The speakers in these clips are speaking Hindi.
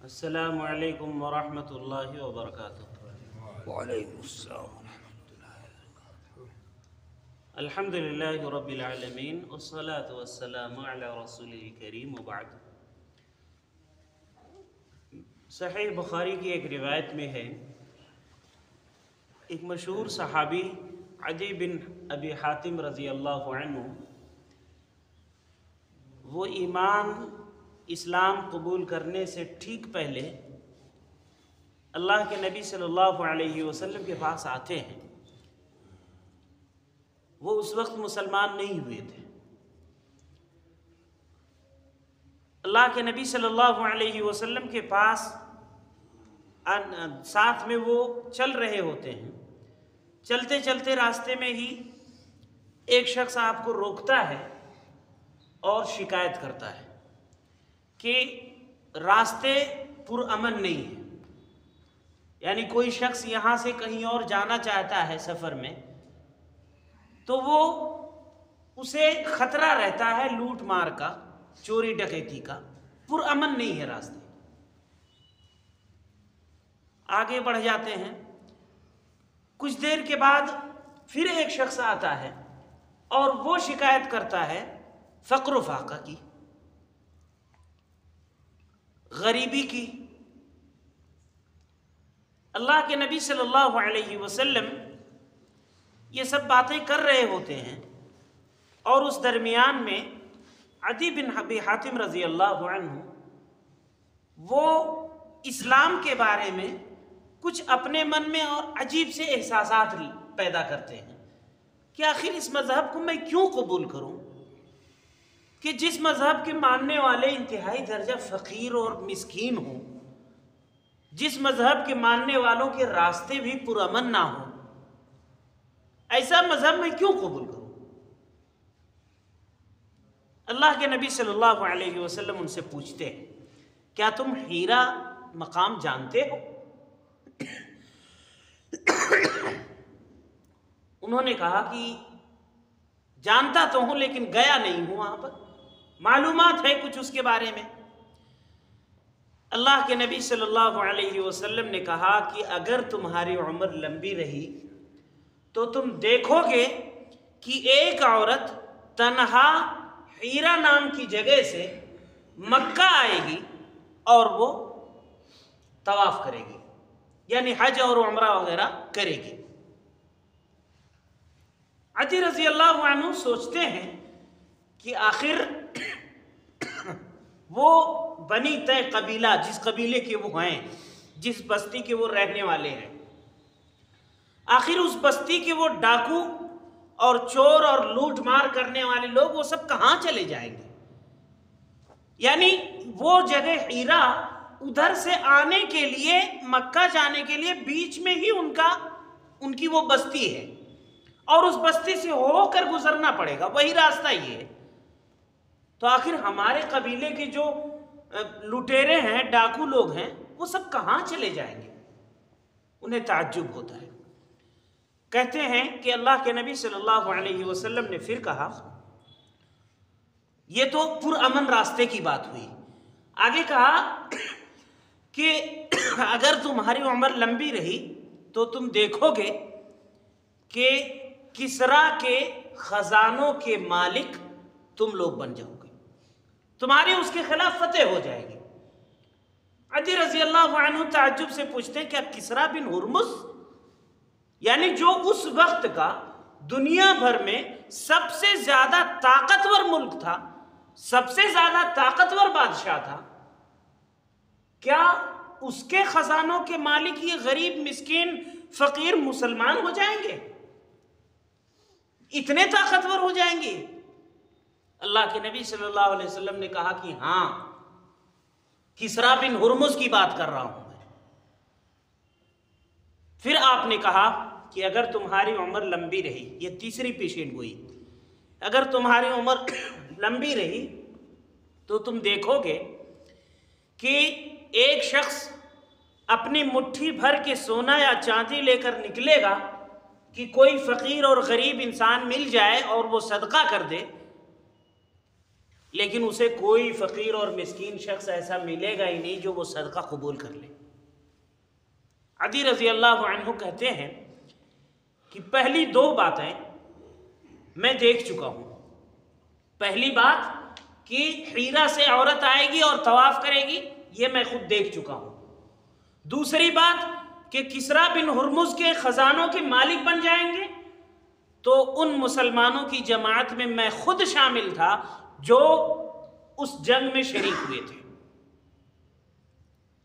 अस्सलामु अलैकुम वरहमतुल्लाहि वबरकातुहू। वालेकुमुस्सलाम। अल्हम्दुलिल्लाहि रब्बिल आलमीन वस्सलातु वस्सलामु अला रसूलिल करीम व बाद। सहीह बुखारी की एक रिवायत में है, एक मशहूर सहाबी अदी बिन अबी हातिम रज़ी अल्लाहु अन्हु, वो ईमान इस्लाम कबूल करने से ठीक पहले अल्लाह के नबी सल्लल्लाहु अलैहि वसल्लम के पास आते हैं। वो उस वक्त मुसलमान नहीं हुए थे। अल्लाह के नबी सल्लल्लाहु अलैहि वसल्लम के पास साथ में वो चल रहे होते हैं। चलते चलते रास्ते में ही एक शख्स आपको रोकता है और शिकायत करता है कि रास्ते पुरअमन नहीं है। यानी कोई शख्स यहाँ से कहीं और जाना चाहता है सफ़र में, तो वो उसे खतरा रहता है लूट मार का, चोरी डकैती का, पुरअमन नहीं है रास्ते। आगे बढ़ जाते हैं। कुछ देर के बाद फिर एक शख्स आता है और वो शिकायत करता है फ़क्र फाका की, गरीबी की। अल्लाह के नबी सल्लल्लाहु अलैहि वसल्लम ये सब बातें कर रहे होते हैं और उस दरमियान में अदी बिन अबी हातिम रज़ी अल्लाहु अन्हु वो इस्लाम के बारे में कुछ अपने मन में और अजीब से एहसासात पैदा करते हैं कि आखिर इस मज़हब को मैं क्यों कबूल करूं कि जिस मज़हब के मानने वाले इंतहाई दर्जा फ़कीर और मिस्कीन हों, जिस मज़हब के मानने वालों के रास्ते भी पुरअमन ना हो, ऐसा मज़हब मैं क्यों कबूल करूं। अल्लाह के नबी सल्लल्लाहु अलैहि वसल्लम उनसे पूछते हैं, क्या तुम हीरा मकाम जानते हो? उन्होंने कहा कि जानता तो हूं लेकिन गया नहीं हूं, वहां पर मालूमात है कुछ उसके बारे में। अल्लाह के नबी सल्लल्लाहु अलैहि वसल्लम ने कहा कि अगर तुम्हारी उम्र लंबी रही तो तुम देखोगे कि एक औरत तन्हा हीरा नाम की जगह से मक्का आएगी और वो तवाफ करेगी, यानी हज और उम्रा वगैरह करेगी। अदी रज़ी अल्लाहु अन्हु सोचते हैं कि आखिर वो बनी तय कबीला, जिस कबीले के वो हैं, जिस बस्ती के वो रहने वाले हैं, आखिर उस बस्ती के वो डाकू और चोर और लूट मार करने वाले लोग वो सब कहाँ चले जाएंगे। यानी वो जगह हीरा, उधर से आने के लिए, मक्का जाने के लिए बीच में ही उनकी वो बस्ती है और उस बस्ती से होकर गुजरना पड़ेगा, वही रास्ता ही है। तो आखिर हमारे कबीले के जो लुटेरे हैं, डाकू लोग हैं, वो सब कहाँ चले जाएंगे। उन्हें ताज्जुब होता है। कहते हैं कि अल्लाह के नबी सल्लल्लाहु अलैहि वसल्लम ने फिर कहा, ये तो पुरअमन रास्ते की बात हुई। आगे कहा कि अगर तुम्हारी उम्र लंबी रही तो तुम देखोगे कि किसरा के खजानों के मालिक तुम लोग बन जाओगे, तुम्हारी उसके खिलाफ फतेह हो जाएगी। अदी रज़ी अल्लाहु अन्हु ताज्जुब से पूछते हैं, क्या किसरा बिन हुर्मुस, यानी जो उस वक्त का दुनिया भर में सबसे ज्यादा ताकतवर मुल्क था, सबसे ज्यादा ताकतवर बादशाह था, क्या उसके खजानों के मालिक ये गरीब मिस्कीन फकीर मुसलमान हो जाएंगे, इतने ताकतवर हो जाएंगे? अल्लाह के नबी सल्लल्लाहु अलैहि वसल्लम ने कहा कि हाँ, किसरा बिन हुर्मुस की बात कर रहा हूं मैं। फिर आपने कहा कि अगर तुम्हारी उम्र लंबी रही, ये तीसरी पेशेंट गोई, अगर तुम्हारी उम्र लंबी रही तो तुम देखोगे कि एक शख्स अपनी मुट्ठी भर के सोना या चांदी लेकर निकलेगा कि कोई फकीर और गरीब इंसान मिल जाए और वो सदका कर दे, लेकिन उसे कोई फ़कीर और मिस्कीन शख्स ऐसा मिलेगा ही नहीं जो वो सदका कबूल कर ले। अदी रज़ी अल्लाह अन्हु कहते हैं कि पहली दो बातें मैं देख चुका हूँ। पहली बात कि हीरा से औरत आएगी और तवाफ़ करेगी, ये मैं खुद देख चुका हूँ। दूसरी बात कि किसरा बिन हुरमुज़ के ख़जानों के मालिक बन जाएंगे, तो उन मुसलमानों की जमात में मैं खुद शामिल था जो उस जंग में शरीक हुए थे।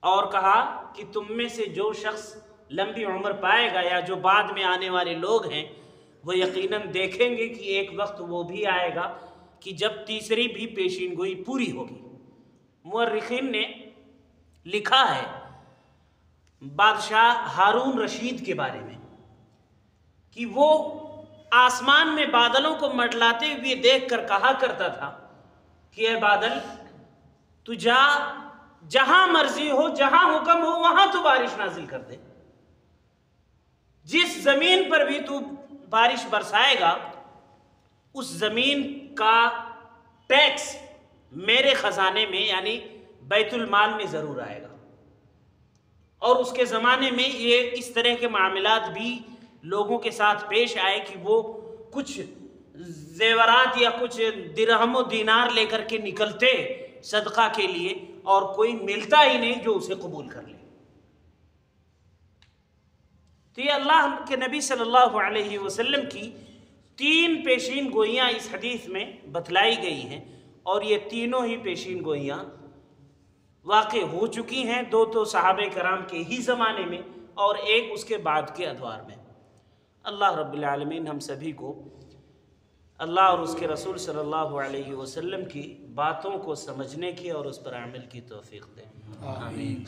और कहा कि तुम में से जो शख्स लंबी उम्र पाएगा या जो बाद में आने वाले लोग हैं, वो यकीनन देखेंगे कि एक वक्त वो भी आएगा कि जब तीसरी भी पेशीनगोई पूरी होगी। मुअर्रिखीन ने लिखा है बादशाह हारून रशीद के बारे में कि वो आसमान में बादलों को मंडलाते हुए देखकर कहा करता था कि ए बादल, तू जा, जहां मर्जी हो, जहां हुक्म हो वहां तो बारिश नाजिल कर दे। जिस जमीन पर भी तू बारिश बरसाएगा उस जमीन का टैक्स मेरे खजाने में यानी बैतुल माल में जरूर आएगा। और उसके ज़माने में ये इस तरह के मामलात भी लोगों के साथ पेश आए कि वो कुछ जेवरात या कुछ दिरहम व दीनार लेकर के निकलते सदका के लिए और कोई मिलता ही नहीं जो उसे कबूल कर ले। तो ये अल्लाह के नबी सल्लल्लाहु अलैहि वसल्लम की 3 पेशीन गोइयाँ इस हदीस में बतलाई गई हैं और ये तीनों ही पेशीन गोइयाँ वाक़ई हो चुकी हैं। 2 तो सहाबे कराम के ही ज़माने में और एक उसके बाद के अदवार में। अल्लाह रब्बुल आलमीन हम सभी को अल्लाह और उसके रसूल सल्लल्लाहु अलैहि वसल्लम की बातों को समझने की और उस पर अमल की तौफीक दें। आमीन।